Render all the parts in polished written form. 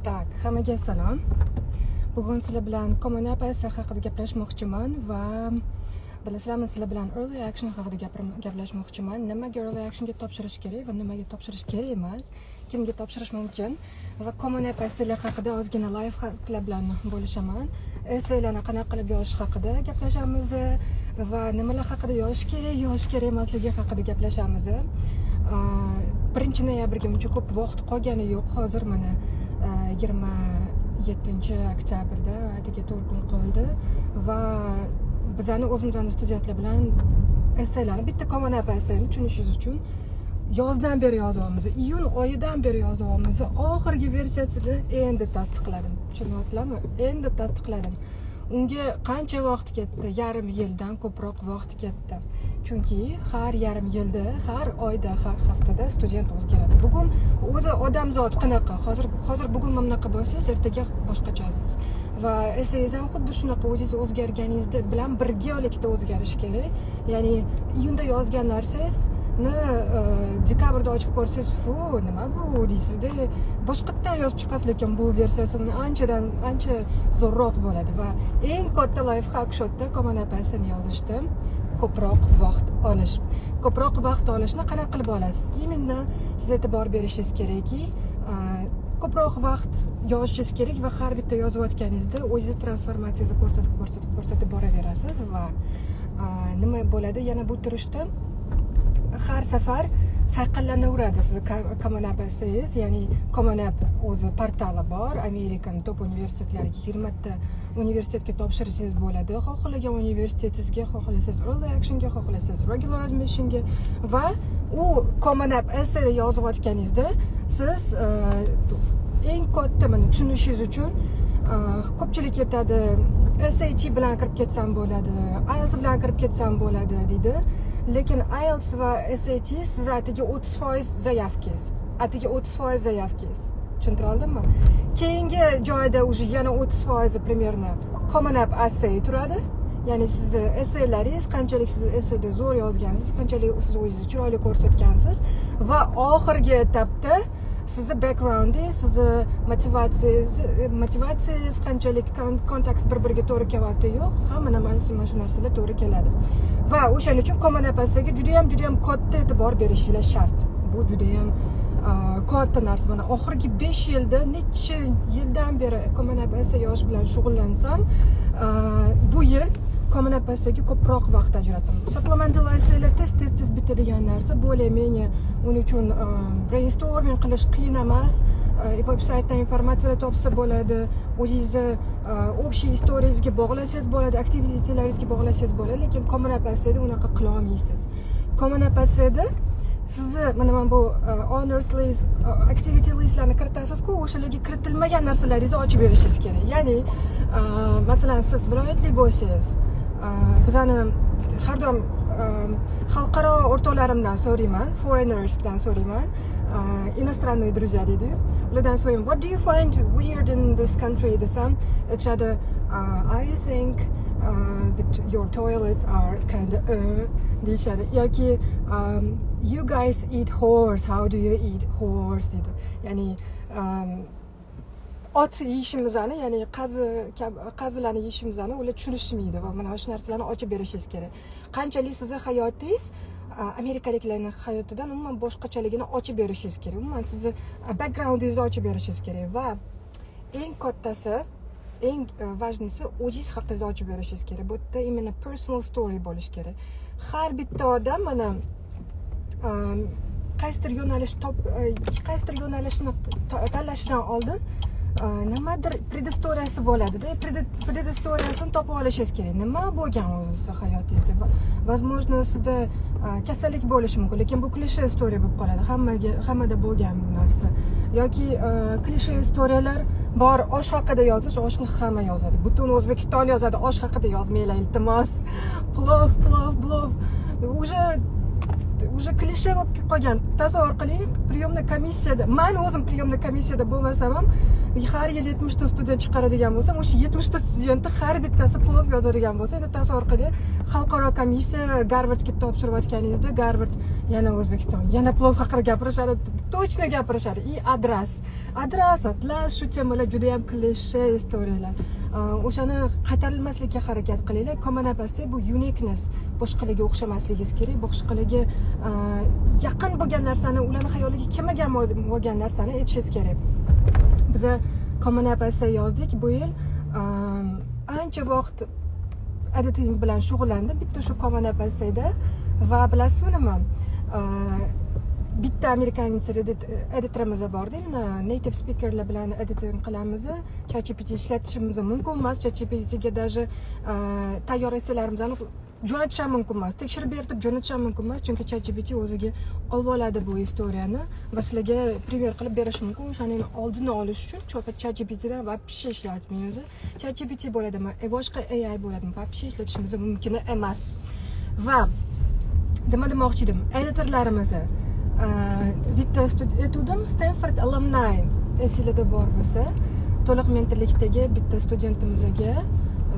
Tak, hammaga salom. Bugun sizlar bilan Common App haqida gaplashmoqchiman va bilasizlarmi, sizlar bilan early action haqida gaplashmoqchiman. Nimaga early actionga topshirish kerak va nimaga topshirish kerak emas, kimga topshirish mumkin va Common App haqida ozgina live hacklar bilan bo'lishaman. Essaylarni qanaqa qilib yozish haqida gaplashamiz va nimalar haqida yozish kerak emasligi haqida gaplashamiz. 1 noyabrga uncha ko'p vaqt qolgani yo'q. Hozir mana 27 oktyabrda atigi 4 kun qoldi va bizani o'zimizni studentlar bilan essaylarni bitta Common App essayni tushunishingiz uchun yozdan beri yozyapmiz. Iyun oyidan beri yozyapmiz. Oxirgi versiyasini endi tasdiqladim. Tushunyapsizlarmi? Endi tasdiqladim. Unga qancha vaqt ketdi? Yarim yildan ko'proq vaqt ketdi. Chunki har yarim yilda, har oyda, har haftada student o'zgaradi. Bugun o'zi odamzod qanaqa? Hozir bugun bunaqa bo'lsangiz, ertaga boshqachasiz. Va essayingiz ham xuddi shunaqa o'zingiz o'zgarganingiz bilan birgalikda o'zgarish kerak. Ya'ni iyunda yozgan narsangiz dekabrda ochib ko'rsangiz, nima bu deysizda, boshqatdan yozib chiqasiz, lekin bu versiyasi ancha zo'rroq bo'ladi va eng katta life hack shotda Common App yozishda ko'proq vaqt olish. Ko'proq vaqt olishni qanaqa qilib olasiz? Именно siz e'tibor berishingiz kerakki, ko'proq vaqt yozishingiz kerak va har bitta yozayotganingizda o'zingiz transformatsiyangizni ko'rsatib boraverasiz va nima bo'ladi? Yana bu turishda har safar sayqallanaveradi sizni Common App essayingiz. Ya'ni Common App o'zi portali bor. Amerikan top universitetlariga 20 ta universitetga topshirsangiz bo'ladi. Xohlagan universitetingizga, xohlasangiz early actionga, xohlasangiz regular admissionga va u Common App essay yozayotganingizda siz eng katta mana tushunishingiz uchun ko'pchilik aytadi, SAT bilan kirib ketsam bo'ladi, IELTS bilan kirib ketsam bo'ladi deydi. Lekin IELTS va SAT siz atigi 30% zaявkangiz. Atigi 30% zaявkangiz. Tushuntira oldimmi? Keyingi joyda уже yana 30% примерно Common App essay turadi. Ya'ni sizni essaylaringiz qanchalik siz essayda zo'r yozgansiz, qanchalik siz o'zingizni chiroyli ko'rsatgansiz va oxirgi etapda sizni backgroundingiz, sizni motivatsiyangiz qanchalik kontekst bir-biriga to'g'ri kelyapti yo'q, hamma shu narsalar to'g'ri keladi. Va o'shaning uchun Common App ga juda ham katta e'tibor berishingiz shart. Bu juda ham katta narsa. Mana oxirgi 5 yilda necha yildan beri Common App yozish bilan shug'ullansam, bu yil Common App ga ko'proq vaqt ajrataman. Supplemental essaylar tez bitadigan narsa, bo'lmay uning uchun brainstorming qilish qiyin emas. Veb-saytdan informatsiyalar topsa bo'ladi, o'zingizni общий istoriyangizga bog'lasangiz bo'ladi, aktivitalaringizga bog'lasangiz bo'ladi, lekin Common App da unaqa qila olmaysiz. Common App da sizni mana bu honors list, activity listlarni kiritasiz-ku, o'shalarga kiritilmagan narsalaringizni ochib berishingiz kerak. Ya'ni masalan siz viloyatli bo'lsangiz, bizani har doim xalqaro o'rtoqlarimdan so'rayman, foreignersdan so'rayman, иностранные друзья deydi. Ulardan so'rayman, what do you find weird in this country desam, aytishadi, I think that your toilets are kind of deyishadi. Yoki you guys eat horse, how do you eat horse deydi. Ya'ni ot yeyishimizni, ya'ni qazilarni yeyishimizni ular tushunishmaydi va mana shu narsalarni ochib berishingiz kerak. Qanchalik sizni hayotingiz amerikaliklarning hayotidan umuman boshqachaligini ochib berishingiz kerak. Umuman sizni backgroundingizni ochib berishingiz kerak va eng kattasi, eng важныйsi o'zingiz haqingizda ochib berishingiz kerak. Bu yerda именно personal story bo'lish kerak. Har bitta odam mana qaysidir yo'nalishni tanlashidan oldin nimadir predistoriyasi bo'ladi-da. Predistoriyasini topib olishingiz kerak. Nima bo'lgan o'zi hayotingizda? Возможно, sizda kasallik bo'lishi mumkin, lekin bu klishe istoriya bo'lib qoladi. Hammada bo'lgan bu narsa. Yoki klishe istoriyalar bor, osh haqida yozish, oshni hamma yozadi. Butun O'zbekiston yozadi, osh haqida yozmanglar, iltimos. Plov. уже klishe bo'lib qolgan. Tasavvur qiling, priyomniy komissiyada, men o'zim priyomniy komissiyada bo'lmasam ham, har yil 70 ta student chiqaradigan bo'lsam, o'sha 70 ta studentni har bittasi plov yozadigan bo'lsa, endi tasavvur qiling, xalqaro komissiya Garvardga topshirayotganingizda, Garvard yana O'zbekiston, yana plov haqida gapirishadi, точно gapirishadi. И adras, atlas, shu temalar juda ham klishe istoriyalar. O'shani qaytarilmaslikka harakat qilinglar. Common App bu uniqueness, boshqalarga o'xshamasligingiz kerak, boshqalarga yaqin bo'lgan narsani, ularning xayoliga kelmagan bo'lgan narsani aytishingiz kerak. Biz Common App yozdik bu yil. Ancha vaqt editing bilan shug'ullandim, bitta shu Common App da va bilasizmi nima? Bitta amerikanец editorimiz bordi, native speakerlar bilan editing qilamiz. ChatGPT ishlatishimiz mumkin emas, ChatGPTga даже tayyor esselarimizni jo'natish ham mumkin emas, tekshirib berib jo'natish ham mumkin emas, chunki ChatGPT o'ziga olib oladi bu istoriyani va sizlarga primer qilib berish mumkin. O'shaning oldini olish uchun ChatGPTdan вообще ishlatmaymiz. ChatGPT bo'ladimi, boshqa AI bo'ladimi, вообще ishlatishimiz mumkin emas. Va nima demoqchi edim, editorlarimiz bitta etudim Stanford alumni esingizda bor bo'lsa, to'liq mentorlikdagi bitta studentimizga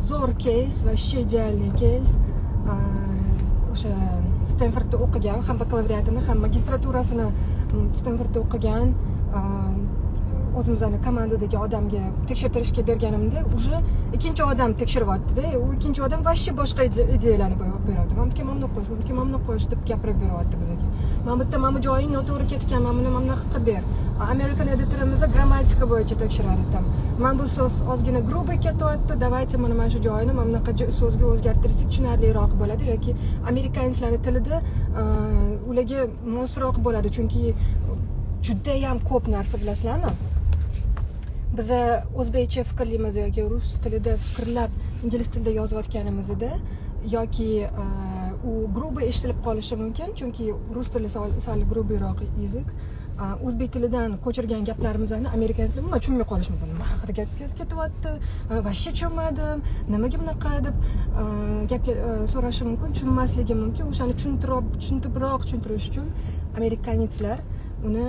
zo'r case va idealniy case o'sha Stanfordda o'qigan, ham bakalavriatini, ham magistraturasini Stanfordda o'qigan o'zimizning komandadagi odamga tekshirtirishga berganimda, уже ikkinchi odam tekshiryapti-da, u ikkinchi odam вообще boshqa ideyalarni beradi. Mana qo'yish deb gapirib beryapti bizga. Mana bu joying noto'g'ri ketgan, mana qilib ber. Amerikan editorimiz grammatika bo'yicha tekshiradi tam. Mana bu so'z ozgina grubo ketyapti, давайте mana shu joyini mana bunaqa so'zga o'zgartirsak tushunarliroq bo'ladi yoki amerikanlarning tilida ularga mosroq bo'ladi, chunki juda ham ko'p narsa bilasizlarmi? Biz o'zbekcha fikrlaymiz yoki rus tilida fikrlab ingliz tilida yozayotganimizda yoki u grubo eshitilib qolishi mumkin, chunki rus tili sal gruboroq yo'q. O'zbek tilidan ko'chirgan gaplarimizni amerikanlar nima tushunmay qolishi mumkin. Nima haqida gap ketyapti? Vashshi tushunmadim. Nimaga bunaqa deb gapga so'rashi mumkin, tushunmasligi mumkin. O'shani tushuntiribroq tushuntirish uchun amerikanlar uni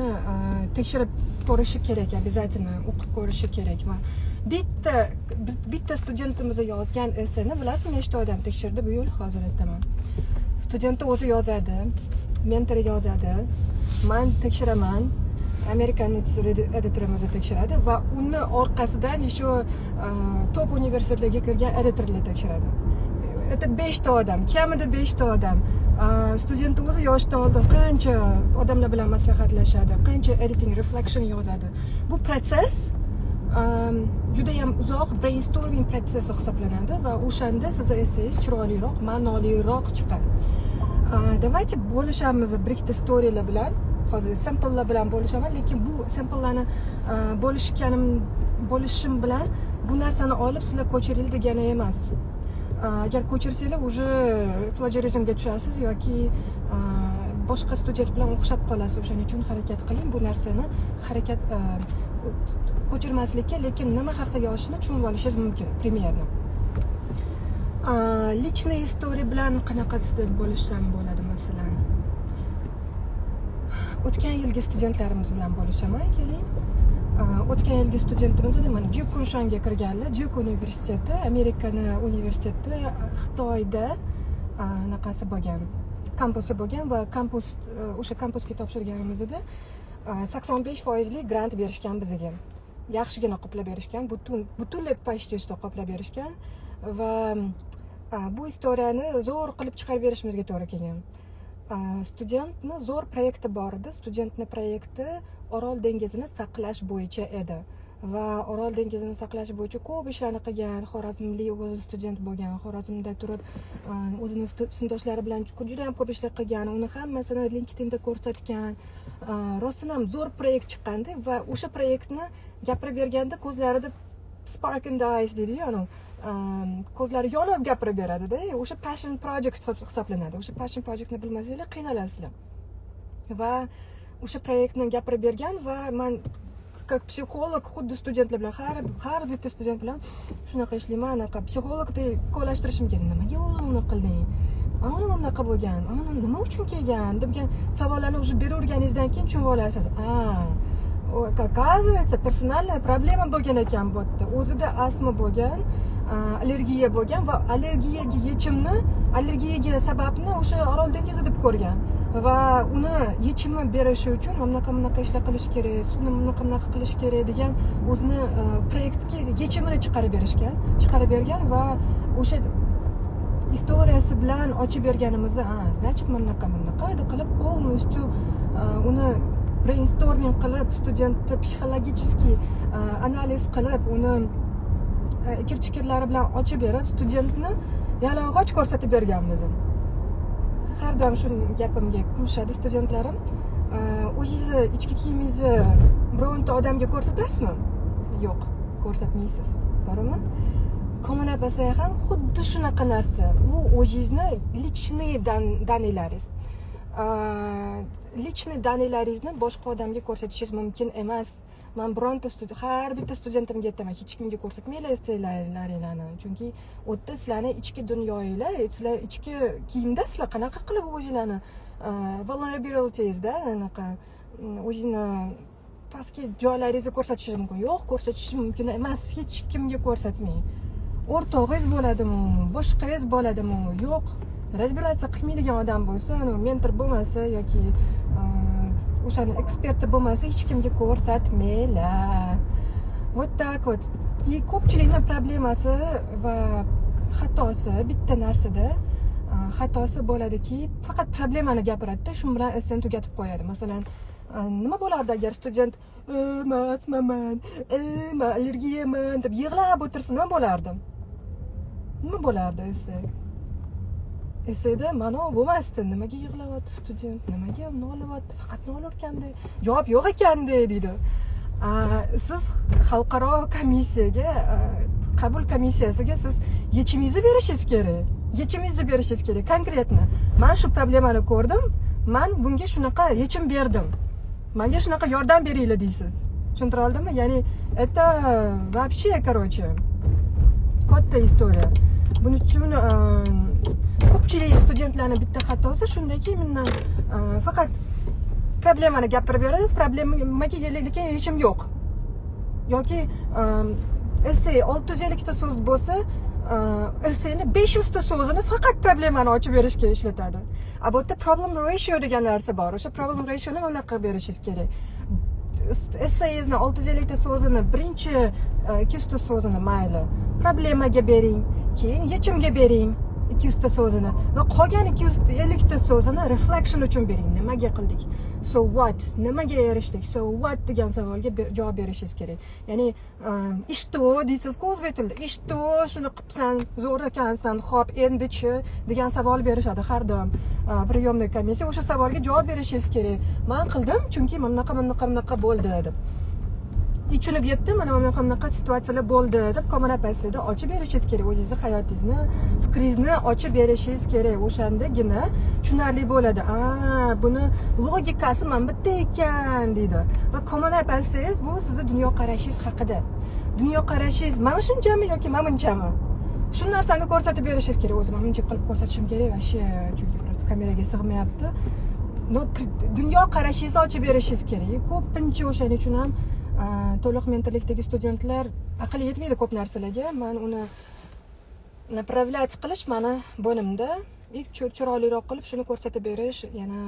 tekshirib ko'rishi kerak, обязательно o'qib ko'rishi kerak. Va bitta studentimiz yozgan esseni bilasizmi, nechta odam tekshirdi bu yil? Hozir aytaman. Studenti o'zi yozadi, mentori yozadi, men tekshiraman, amerikanец editorimiz tekshiradi va uni orqasidan shu top universitetlarga kirgan editorlar tekshiradi. Это 5 ta odam, kamida 5 ta odam. Student o'zi yoshdan oldin qancha odamlar bilan maslahatlashadi, qancha editing reflection yozadi. Bu proses juda ham uzoq brainstorming protsessi hisoblanadi va o'shanda siz essangiz chiroyliroq, ma'noliroq chiqadi. Давайте bo'lishamiz bir ikkita storylar bilan. Hozir samplelar bilan bo'lishaman, lekin bu samplelarni bo'lishim bilan bu narsani olib sizlar ko'chiringlar degani emas. Agar ko'chirsanglar уже plagiarizmga tushasiz yoki boshqa student bilan o'xshab qolasiz. O'shaning uchun harakat qiling, bu narsani ko'chirmaslikka, lekin nima haqida yozishni tushunib olishingiz mumkin premierni. Lichniy istoriya bilan qanaqasida bo'lishsam bo'ladi masalan. O'tgan yilgi studentlarimiz bilan bo'lishaman, keling. O'tgan yilgi studentimiz mana Duke Kunshanga kirganlar, Duke universiteti, Amerikani universiteti Xitoyda naqasi bo'lgan, kampusi bo'lgan va o'sha kampusga topshirganimizda 85% grant berishgan bizga. Yaxshigina qoplab berishgan, butunlay почти qoplab berishgan va bu istoriyani zo'r qilib chiqarib berishimizga to'g'ri kelgan. Studentni zo'r proyekti bor edi. Studentni proyekti Orol dengizini saqlash bo'yicha edi va Orol dengizini saqlash bo'yicha ko'p ishlarni qilgan. Xorazmlik o'zi student bo'lgan, Xorazmda turib o'zining sinfdoshlari bilan juda ham ko'p ishlar qilgan. Uni hammasini LinkedInda ko'rsatgan. Rostdan ham zo'r proyekt chiqqandi va o'sha proyektni gapirib berganda ko'zlarida spark in the eyes deydi-ku, ko'zlari yonib gapirib beradi-da. O'sha passion project hisoblanadi. O'sha passion projectni bilmasanglar qiynalasizlar. Va o'sha proyektni gapirib bergan va men как psixolog xuddi studentlar bilan har bitta student bilan shunaqa ishlayman, anaqa psixologdek qo'llashtirishim kerak. Nimaga uni qilding? uni bunaqa bo'lgan, uni nima uchun kelgan degan savollarni уже beraverganingizdan keyin tushunib olasiz. Оказывается, personalniy problema bo'lgan ekan bu yerda. O'zida astma bo'lgan, allergiya bo'lgan va allergiyaga yechimni, allergiyaga sababni o'sha Orol dengizi deb ko'rgan. Va uni yechimini berishi uchun bunaqa ishlar qilish kerak, suvni bunaqa qilish kerak degan o'zini proyektga yechimini chiqarib bergan va o'sha istoriyasi bilan ochib berganimizda, значит, bunaqa deb qilib полностью uni brainstorming qilib, studentni psixologический analiz qilib, uni fikr-chiqirlari bilan ochib berib, studentni yalang'och ko'rsatib berganmiz. Har doim shu gapimga kulishadi studentlarim. O'zingizni ichki kiyimingizni bironta odamga ko'rsatasizmi? Yo'q, ko'rsatmaysiz. To'g'rimi? Kommuna bo'lsa ham xuddi shunaqa narsa. Bu o'zingizni lichniy danilaringiz. Lichniy danilaringizni boshqa odamga ko'rsatishingiz mumkin emas. Men bironta har bitta studentimga aytaman, hech kimga ko'rsatmanglar essaylaringlarni. Chunki o'tda sizlarning ichki dunyoinglar, sizlar ichki kiyimda sizlar qanaqa qilib o'zinglarni vulnerabilitiesda, anaqa o'zingizni pastki joylaringizni ko'rsatishingiz mumkin. Yo'q, ko'rsatishingiz mumkin emas. Hech kimga ko'rsatmang. O'rtog'ingiz bo'ladimi, boshqangiz bo'ladimi? Yo'q. Разбираться qilmaydigan odam bo'lsa, mentor bo'lmasa yoki o'shani eksperti bo'lmasa hech kimga ko'rsatmanglar. Вот так вот. И ko'pchilikning problemasi va xatosi bitta narsada xatosi bo'ladiki, faqat problemani gapiradi-da, shu bilan esseni tugatib qo'yadi. Masalan, nima bo'lardi agar student "Emasman, men allergiyaman" deb yig'lab o'tirsa, nima bo'lardi? Nima bo'lardi essay? Essayda mana bo'lmasdi. Nimaga yig'layapti student? Nimaga nolyapti? Faqat nolayotganda, javob yo'q ekanda deydi. Siz xalqaro komissiyaga, qabul komissiyasiga siz yechimingizni berishingiz kerak. Yechimingizni berishingiz kerak. Konkretni. Men shu problemani ko'rdim. Men bunga shunaqa yechim berdim. Menga shunaqa yordam beringlar deysiz. Tushuntira oldimmi? Ya'ni это вообще, короче, katta istoriya. Buning uchun ko'pchilik studentlarning bitta xatosi shundaki, mendan faqat problemani gapirib beradi, problemaga lekin hechim yo'q. Yoki essay 650 ta so'z bo'lsa, essayni 500 ta so'zini faqat problemani ochib berishga ishlatadi. Bu yerda problem ratio degan narsa bor. O'sha problem rationi anaqa berishingiz kerak. Essayingizni 650 ta so'zini birinchi 200 ta so'zini mayli problemaga bering, keyin yechimga bering 200 ta so'zini va qolgan 250 ta so'zini reflection uchun bering. Nimaga qildik? So what? Nimaga erishdik? So what degan savolga javob berishingiz kerak. Ya'ni ishto deysiz-ku o'zbek tilida. Ishto shuni qilibsan, zo'r ekansan, xo'p, endi-chi degan savol berishadi har doim. Priyomniy komissiya o'sha savolga javob berishingiz kerak. Men qildim, chunki bunaqa bo'ldi deb. Tushunib yetdim, mana bunaqa situatsiyalar bo'ldi deb kommunikatsiyada ochib berishingiz kerak. O'zingizni hayotingizni, fikringizni ochib berishingiz kerak. O'shandagina tushunarli bo'ladi. Buni logikasi mana bitta ekan deydi. Va kommunikatsiyangiz bu sizning dunyoqarashingiz haqida. Dunyoqarashingiz mana shunchami yoki mana bunchami? Shu narsani ko'rsatib berishingiz kerak. O'zim buncha qilib ko'rsatishim kerak va chunki просто kameraga sig'mayapti. Dunyoqarashingizni ochib berishingiz kerak. Ko'pincha o'shaning uchun ham to'liq mentorlikdagi studentlar aqli yetmaydi ko'p narsalarga. Men uni направлять qilish meni bo'ynimda. Chiroyliroq qilib shuni ko'rsatib berish, yana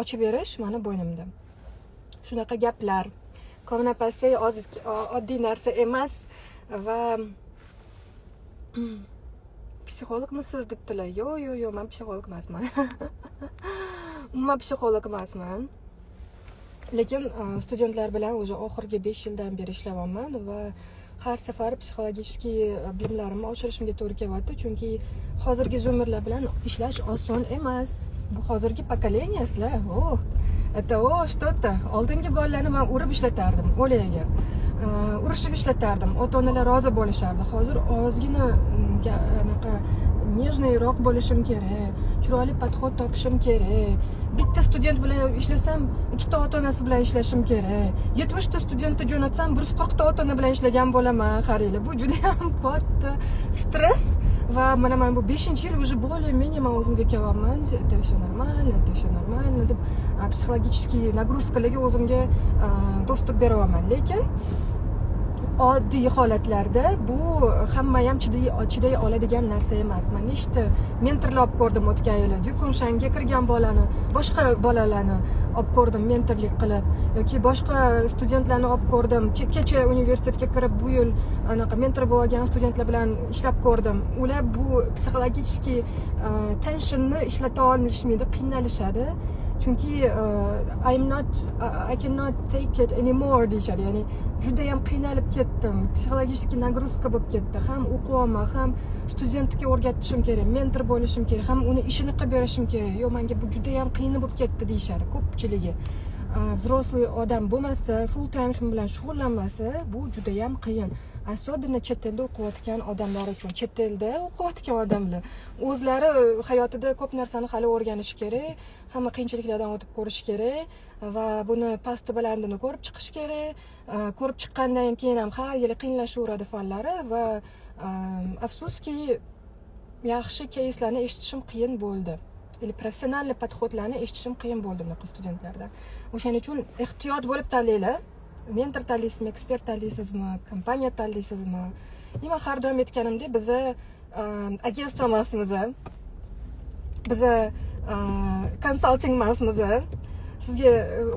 ochib berish meni bo'ynimda. Shunaqa gaplar. Kommunikatsiya oddiy narsa emas va psixologmisiz debdilar. Yo'q, men psixolog emasman. Men psixolog emasman. Lekin studentlar bilan o'zi oxirgi 5 yildan beri ishlayapman va har safar psixologik bilimlarimni oshirishimga to'g'ri kelyapti, chunki hozirgi zoomerlar bilan ishlash oson emas. Bu hozirgi pokoleniyalar. Это что-то. Oldingi bolalarni men urib ishlatardim, o'lagiga. Urishib ishlatardim. Ota-onalar rozi bo'lishardi. Hozir ozgina anaqa nejnayroq bo'lishim kerak. chiroyli podxod topishim kerak. Bitta student bilan ishlasam, ikkita ota-onasi bilan ishlashim kerak. 70 ta studentni jo'natsam, 140 ta ota-ona bilan ishlagan bo'laman, qaranglar. Bu juda ham katta stress va mana men bu 5-yil уже более-менее men o'zimga kelyapman. Это все нормально deb psixologический nagruzkalarga o'zimga dostуп beryapman. Lekin oddiy holatlarda bu hamma ham chiday oladigan narsa emas. Men nechta mentorlar olib ko'rdim o'tgan yili. Jukunshanga kirgan bolani, boshqa bolalarni olib ko'rdim mentorlik qilib yoki boshqa studentlarni olib ko'rdim. Kecha universitetga kirib bu yil anaqa mentor bo'lgan studentlar bilan ishlab ko'rdim. Ular bu psixologический tensionni ishlata olishmaydi, qiynalishadi. Chunki I cannot take it anymore deyishadi. Ya'ni juda ham qiynalib ketdim. Psixologический nagruzka bo'lib ketdi. Ham o'qiyapman, ham studentga o'rgatishim kerak, mentor bo'lishim kerak, ham uni ishini qilib berishim kerak. Yo'q, menga bu juda ham qiyin bo'lib ketdi deyishadi ko'pchiligi. Взрослый odam bo'lmasa, full time shu bilan shug'ullanmasa, bu juda ham qiyin. Особенно chet elda o'qiyotgan odamlar uchun. Chet elda o'qiyotgan odamlar o'zlari hayotida ko'p narsani hali o'rganish kerak, hamma qiyinchiliklardan o'tib ko'rish kerak va buni pasti balandini ko'rib chiqish kerak. Ko'rib chiqqandan keyin ham har yili qiyinlashaveradi fanlari va afsuski yaxshi keyslarni eshitishim qiyin bo'ldi. Или professional podxodlarni eshitishim qiyin bo'ldi bunaqa studentlardan. O'shaning uchun ehtiyot bo'lib tanlaylar. Mentor tanlaysizmi, ekspert tanlaysizmi, kompaniya tanlaysizmi? Men har doim aytganimdek, biz agentство emasmiz. Biz konsalting emasmiz. Sizga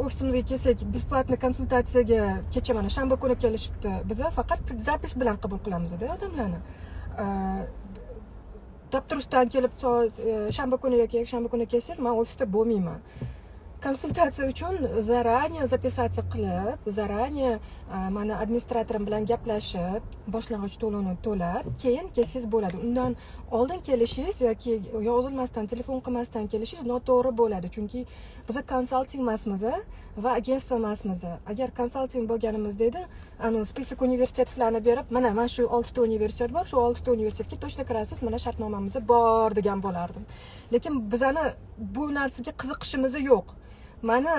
ofisimizga kelsak, besplatniy konsultatsiyaga kecha mana shanba kuni kelishibdi. Biz faqat zapis bilan qabul qilamiz-da odamlarni. Dabturusdan kelib shanba kuni yoki yakshanba kuni kelsangiz, men ofisda bo'lmayman. Konsultatsiya uchun zaranее записаться qilib, zaranее mana administratorim bilan gaplashib, boshlang'ich to'lovni to'lab, keyin kelsangiz bo'ladi. Undan oldin kelishingiz yoki yozilmasdan, telefon qilmasdan kelishingiz noto'g'ri bo'ladi. Chunki biz konsalting emasmiz va agentство emasmiz. Agar konsalting bo'lganimizda edi, spesifik universitetlarni berib, mana shu 6 ta universitet bor, shu 6 ta universitetga точно kirasiz, mana shartnomamiz bor degan bo'lardim. Lekin bizani bu narsaga qiziqishimiz yo'q. Mani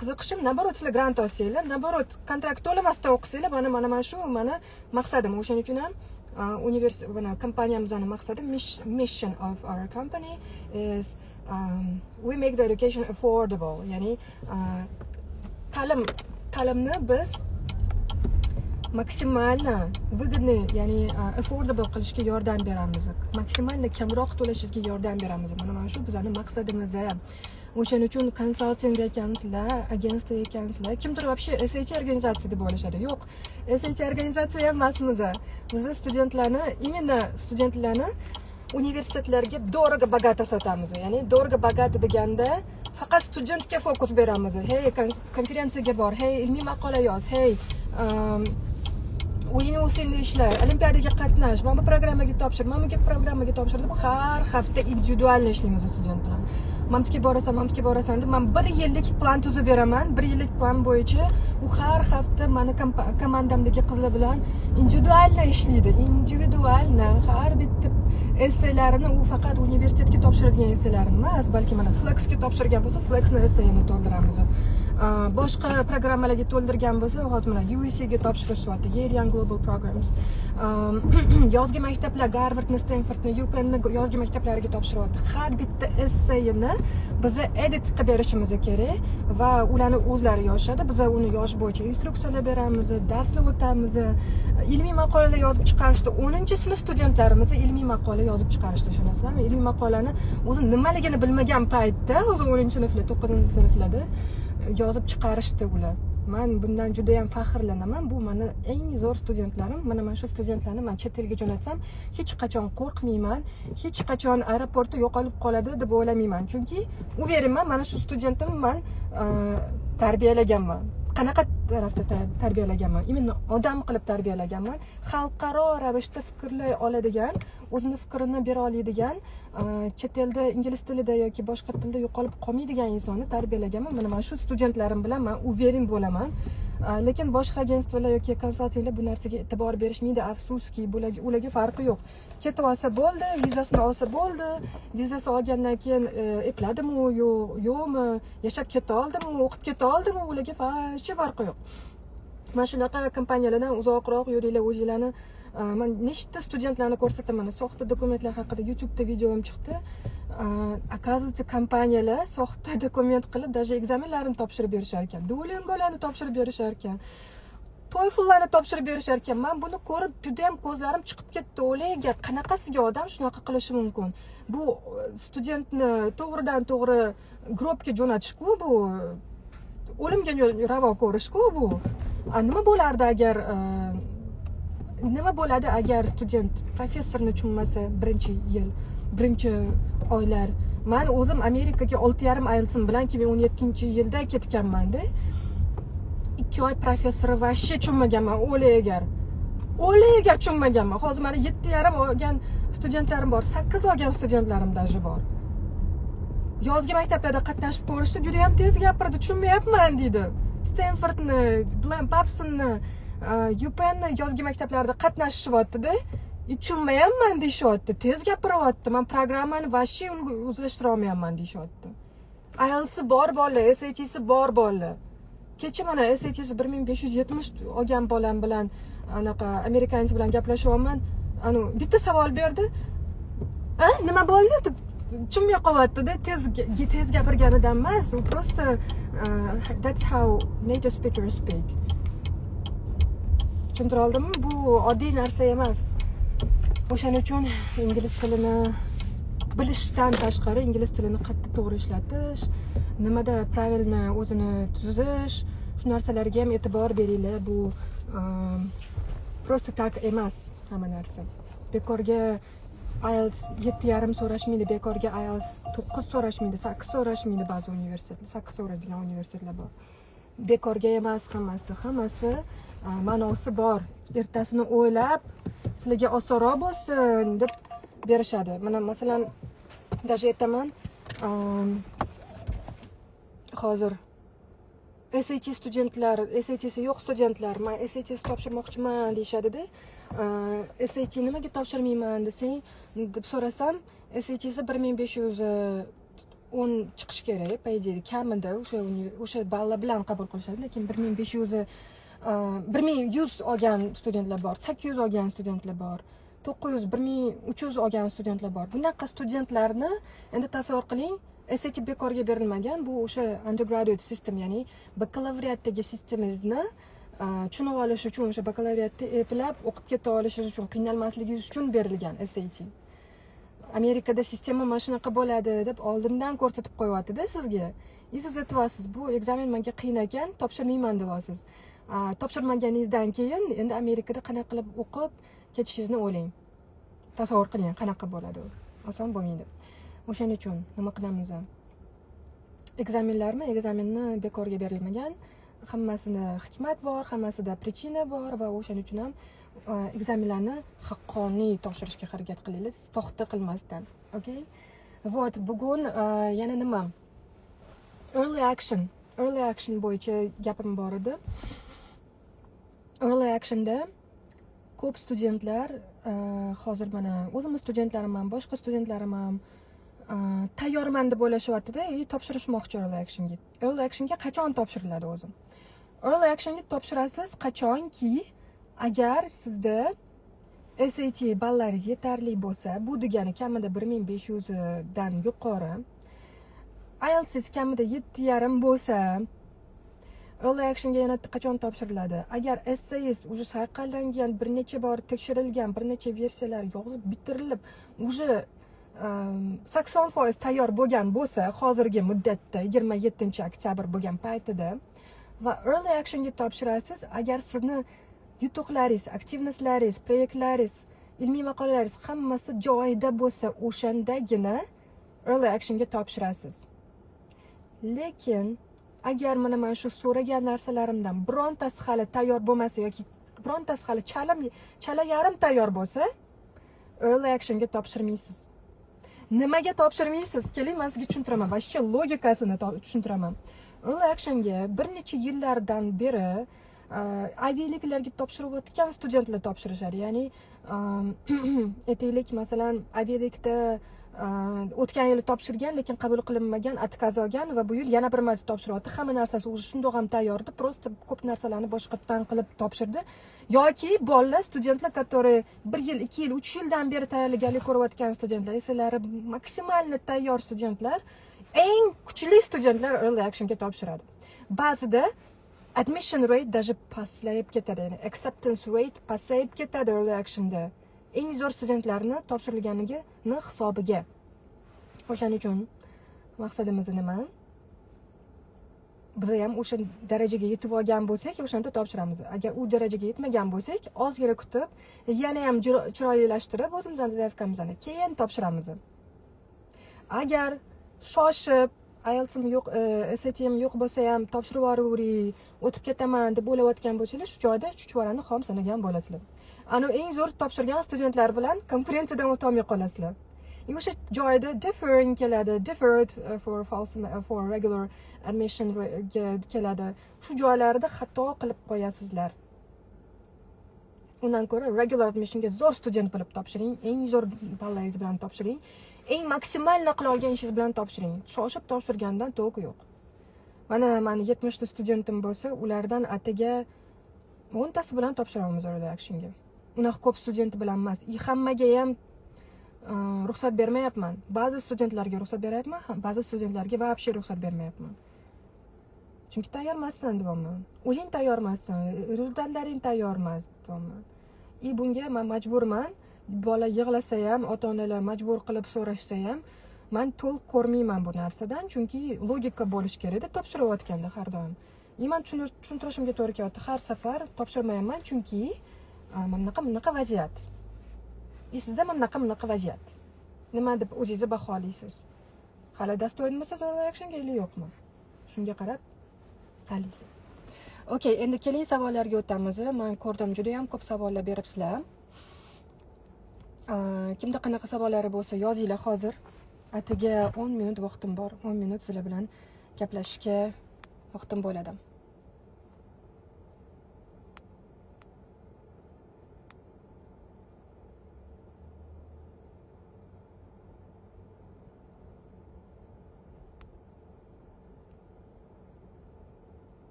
qiziqishim, naborot sizlar grant olsanglar, naborot kontrakt to'lamasdan o'qisanglar, mana shu mani maqsadim. O'shaning uchun ham kompaniyamizning maqsadi, mission of our company is we make the education affordable. Ya'ni ta'limni biz maksimalni выгодный, ya'ni affordable qilishga yordam beramiz. Maksimalni kamroq to'lashingizga yordam beramiz. Mana shu bizning maqsadimiz. O'shaning uchun konsalting ekansizlar, agentство ekansizlar. Kimdir вообще SAT organizatsiya deb o'ylashadi. Yo'q, SAT organizatsiya emasmiz. Biz studentlarni universitetlarga dорого богато sotamiz. Ya'ni dорого богато deganda faqat studentga fokus beramiz. Hey, konferensiyaga bor, hey, ilmiy maqola yoz, hey, o'yin usulli ishlar, olimpiadaga qatnash, mana bu programmaga topshir, mana bu programmaga topshir deb har hafta individual ishlaymiz student bilan. Mamtga borasan deb men 1 yillik plan tuzib beraman. 1 yillik plan bo'yicha u har hafta meni komandamdagi qizlar bilan individualni ishlaydi. Individualni har bitta essaylarini u faqat universitetga topshiradigan essaylarini emas, balki mana Flexga topshirgan bo'lsa, Flexni essayini to'ldiramiz. Boshqa programmalarga to'ldirgan bo'lsa, hozir mana USCga topshirishyapti, Year Young Global Programs. Yozgi maktablar, Harvardni, Stanfordni, UPennni yozgi maktablariga topshiryapti. Har bitta essayini biz edit qilib berishimiz kerak va ularni o'zlari yozishadi. Biz uni yozish bo'yicha instruksiyalar beramiz, darslar o'tamiz. Ilmiy maqolalar yozib chiqarishda 10-sinf studentlarimiz ilmiy maqola yozib chiqarishdi, tushunasizlarmi? Ilmiy maqolani o'zi nimaligini bilmagan paytda, o'zi 10-sinflar, 9-sinflarda yozib chiqarishdi ular. Men bundan juda ham faxrlanaman. Bu meni eng zo'r studentlarim. Mana shu studentlarni men chet elga jo'natsam, hech qachon qo'rqmayman, hech qachon aeroportda yo'qolib qoladi deb o'ylamayman. Chunki uverimman, mana shu studentimni men tarbiyalaganman. Qanaqa tarafda tarbiyalaganman? Именно odam qilib tarbiyalaganman. Xalqaro ravishda fikrlay oladigan, o'zini fikrini bera oladigan, chet elda ingliz tilida yoki boshqa tilda yo'qolib qolmaydigan insonni tarbiyalaganman. Mana shu studentlarim bilan men uverim bo'laman. lekin boshqa agentstvalar yoki konsaltinglar bu narsaga e'tibor berishmaydi. Afsuski, ularga farqi yo'q. Ketib olsa bo'ldi, vizasini olsa bo'ldi. Vizasi olgandan keyin epladimi, yo'qmi, yashab keta oldimi, o'qib keta oldimi, ularga hech farqi yo'q. Mana shunaqa kompaniyalardan uzoqroq yuringlar, o'zinglarni. Men nechta studentlarni ko'rsataman, soxta dokumentlar haqida YouTube'da videom chiqdi. Оказывается, kompaniyalar soxta dokument qilib, даже ekzamenlarni topshirib berishar ekan. Duolingolarni topshirib berishar ekan. TOEFL'larni topshirib berishar ekan. Men buni ko'rib juda ham ko'zlarim chiqib ketdi. O'ylayga, qanaqasiga odam shunaqa qilishi mumkin? Bu studentni to'g'ridan-to'g'ri grobga jo'natishku, bu o'limga ravo ko'rishku bu. Nima bo'lardi agar nima bo'ladi agar student professorni tushunmasa birinchi oylar? Men o'zim Amerikaga 6,5 IELTS'im bilan 2017-yilda ketganman-da. 2 oy professori vashshe tushunmaganman, o'laygar tushunmaganman. Hozir mana 7,5 olgan studentlarim bor, 8 olgan studentlarim даже bor. Yozgi maktablarda qatnashib ko'rishdi, juda ham tez gapirdi, tushunmayapman deydi. Stanfordni, Babsonni, UPennni yozgi maktablarida qatnashishyapti-da. Tushunmayapman deyishyapti, tez gapiryapti. Men programmani vashshe o'zlashtira olmayapman deyishyapti. IELTS'i bor bolalar, SAT'si bor bolalar. Kecha mana SAT'si 1570 olgan bolam bilan anaqa amerikanец bilan gaplashyapman. Bitta savol berdi. Nima bo'ldi deb tushunmay qolyapti-da, tez gapirganidan emas, u просто that's how native speakers speak. Tushuntira oldimmi? Bu oddiy narsa emas. O'shaning uchun ingliz tilini bilishdan tashqari ingliz tilini qattiq to'g'ri ishlatish, nimada pravilni o'zini tuzish, shu narsalarga ham e'tibor beringlar. Bu просто tak emas hamma narsa. Bekorga IELTS 7,5 so'rashmaydi, bekorga IELTS 9 so'rashmaydi, 8 so'rashmaydi ba'zi universitetlar, 8 so'raydigan universitetlar bor. Bekorga emas hammasi ma'nosi bor. Ertasini o'ylab, sizlarga osonroq bo'lsin deb berishadi. Mana masalan, даже aytaman, hozir SAT studentlar, SAT'si yo'q studentlar, men SAT'si topshirmoqchiman deyshadi-da. SAT nimaga topshirmayman desang, deb so'rasam, SAT'si 1510 chiqish kerak, по идее, kamida o'sha ballar bilan qabul qilishadi, lekin 1100 olgan studentlar bor, 800 olgan studentlar bor, 900, 1300 olgan studentlar bor. Bunaqa studentlarni endi tasavvur qiling, SAT bekorga berilmagan, bu o'sha undergraduate system, ya'ni bakalavriatdagi sistemingizni tushunib olish uchun, o'sha bakalavriatni eplab o'qib keta olishingiz uchun, qiynalmasligingiz uchun berilgan SAT. Amerikada sistema mana shunaqa bo'ladi deb oldindan ko'rsatib qo'yapti-da sizga. Siz aytyapsiz, bu ekzamen menga qiyin ekan, topshirmayman deyapsiz. Topshirmaganingizdan keyin endi Amerikada qanaqa qilib o'qib ketishingizni o'ylang. Tasavvur qiling, qanaqa bo'ladi u. Oson bo'lmaydi. O'shaning uchun nima qilamiz? Ekzamenni bekorga berilmagan. Hammasida hikmat bor, hammasida prichina bor va o'shaning uchun ham ekzamenlarni haqqoniy topshirishga harakat qilinglar, soxta qilmasdan. Okay? Вот, bugun yana nima? Early action bo'yicha gapim bor edi. Early actionda ko'p studentlar, hozir mana o'zimiz studentlarim ham, boshqa studentlarim ham tayyorman deb o'ylashyapti-da, topshirishmoqchi early actionga qachon topshiriladi o'zi? Early actionga topshirasiz qachonki, agar sizda SAT ballaringiz yetarli bo'lsa, bu degani kamida 1500 dan yuqori, IELTS kamida 7,5 bo'lsa, early actionga yana qachon topshiriladi? Agar essayist уже sayqallangan, bir necha bor tekshirilgan, bir necha versiyalar yozib bitirilib, уже 80% tayyor bo'lgan bo'lsa, hozirgi muddatda 27-oktyabr bo'lgan paytida va early actionga topshirasiz, agar sizni yutuqlaringiz, aktivnostlaringiz, proyektlaringiz, ilmiy maqolalaringiz hammasi joyida bo'lsa, o'shandagina early actionga topshirasiz. Lekin agar mana shu so'ragan narsalarimdan birontasi hali tayyor bo'lmasa yoki birontasi hali chala yarim tayyor bo'lsa, early actionga topshirmaysiz. Nimaga topshirmaysiz? Keling, men sizga tushuntiraman. Vashcha logikasini tushuntiraman. Early actionga bir necha yillardan beri Ivy-liklarga topshirayotgan studentlar topshirishadi. Ya'ni aytaylik, masalan, Ivy-likda o'tgan yili topshirgan, lekin qabul qilinmagan, отказ olgan va bu yil yana bir marta topshiryapti. Hamma narsasi o'zi shundoq ham tayyor edi, просто ko'p narsalarni boshqatdan qilib topshirdi. Yoki bolalar, studentlar, которые 1 yil, 2 yil, 3 yildan beri tayyorgarlik ko'rayotgan studentlar, esalari maksimalni tayyor studentlar, eng kuchli studentlar early actionga topshiradi. Ba'zida admission rate даже paslayib ketadi, ya'ni acceptance rate pasayib ketadi early actionda. Eng zo'r studentlarni topshirilganini hisobiga. O'shaning uchun maqsadimiz nima? Biz ham o'sha darajaga yetib olgan bo'lsak, o'shanda topshiramiz. Agar u darajaga yetmagan bo'lsak, ozgina kutib, yana ham chiroylilashtirib o'zimizning zaifamizni keyin topshiramiz. Agar shoshib, IELTS'im yo'q, SAT'im yo'q bo'lsa ham topshirib yuboravering, o'tib ketaman deb o'ylayotgan bo'lsangiz, shu joyda chuchvarani xom sanagan bo'lasizlar. Ana eng zo'r topshirgan studentlar bilan konkurensiyadan o'tolmay qolasizlar. O'sha joyda deferring keladi, deferred for regular admission keladi. Shu joylarda xato qilib qo'yasizlar. Undan ko'ra regular admissionga zo'r student bo'lib topshiring, eng zo'r ballaringiz bilan topshiring, eng maksimalni qila olgan ishingiz bilan topshiring. Shoshib topshirgandan to'q yo'q. Mana 70 ta studentim bo'lsa, ulardan ataga 10 tasi bilan topshiramiz early actionga. Unaqa ko'p student bilan emas. Hammaga ham ruxsat bermayapman. Ba'zi studentlarga ruxsat beryapman, ba'zi studentlarga вообще ruxsat bermayapman. Chunki tayyor emassan deyapman. O'zing tayyor emassan, rezultatlaring tayyor emas deyapman. Bunga men majburman. Bola yig'lasa ham, ota-onalar majbur qilib so'rashsa ham, men to'liq ko'rmayman bu narsadan, chunki logika bo'lish kerak-da topshirayotganda har doim. Men tushuntirishimga to'g'ri kelyapti. Har safar topshirmayman, chunki bunaqa vaziyat. Sizda bunaqa vaziyat. Nima deb o'zingizni baholaysiz? Hali dasto'yinmisiz early actionga yoki yo'qmi? Shunga qarab tanlaysiz. Okay, endi keling savollarga o'tamiz. Men ko'rdim, juda ham ko'p savollar beribsizlar. Kimda qanaqa savollari bo'lsa yozinglar hozir. Atiga 10 minut vaqtim bor. 10 minut sizlar bilan gaplashishga vaqtim bo'ladi.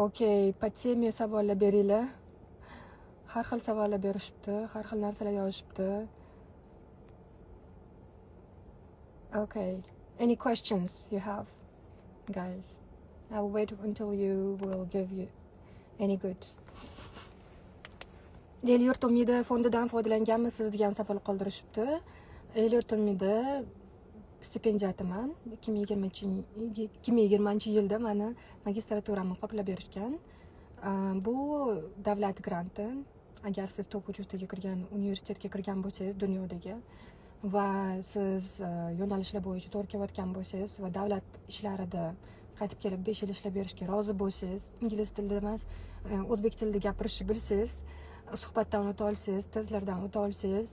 Okay, по теме savollar beringlar. Har xil savollar berishibdi, har xil narsalar yozishibdi. Okay, any questions you have, guys? I'll wait until you will give you any good. El-yurt umidi fondidan foydalanganmisiz degan savol qoldirishibdi. El-yurt umidi stipendiyatiman 2020-yilda meni magistraturamni qoplab berishgan. Bu davlat granti. Agar siz top uchusdagi kirgan universitetga kirgan bo'lsangiz dunyodagi va siz yo'nalishlar bo'yicha to'g'ri kelayotgan bo'lsangiz va davlat ishlarida qaytib kelib 5 yil ishlab berishga rozi bo'lsangiz, ingliz tilida emas, o'zbek tilida gapirishni bilsangiz, suhbatdan o'ta olsangiz, testlardan o'ta olsangiz,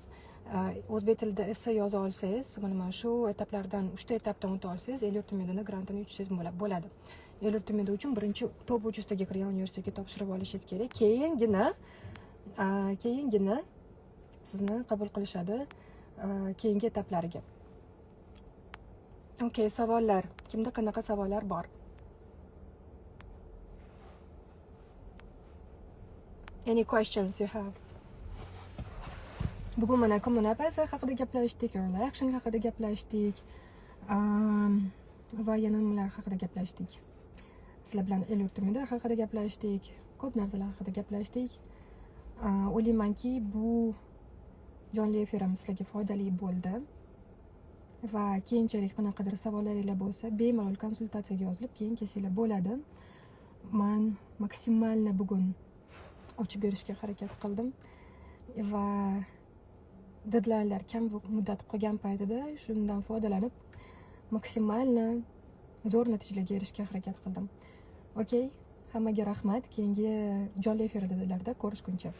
o'zbek tilida esse yoza olsangiz, mana shu etaplardan 3 ta etapdan o'ta olsangiz, el-yurt umidini grantini yutishingiz bo'ladi. El-yurt umidi uchun birinchi top uchusdagi kirgan universitetga topshirib olishingiz kerak. Keyingina sizni qabul qilishadi keyingi etaplariga. Okay, savollar. Kimda qanaqa savollar bor? Any questions you have? Bugun mana kommunikatsiya haqida gaplashdik, early action haqida gaplashdik, va yana nimalar haqida gaplashdik. Sizlar bilan el-yurt umidi haqida gaplashdik, ko'p narsalar haqida gaplashdik. O'ylaymanki, bu jonli efirim sizlarga foydali bo'ldi va keyinchalik qanaqadir savollaringiz bo'lsa, bemalol konsultatsiyaga yozilib, keyin kelsanglar bo'ladi. Men maksimalni bugun ochib berishga harakat qildim va deadlinelar kam muddat qolgan paytida shundan foydalanib maksimalni zo'r natijalarga erishishga harakat qildim. Okay, hammaga rahmat. Keyingi jonli efirlarda ko'rishguncha.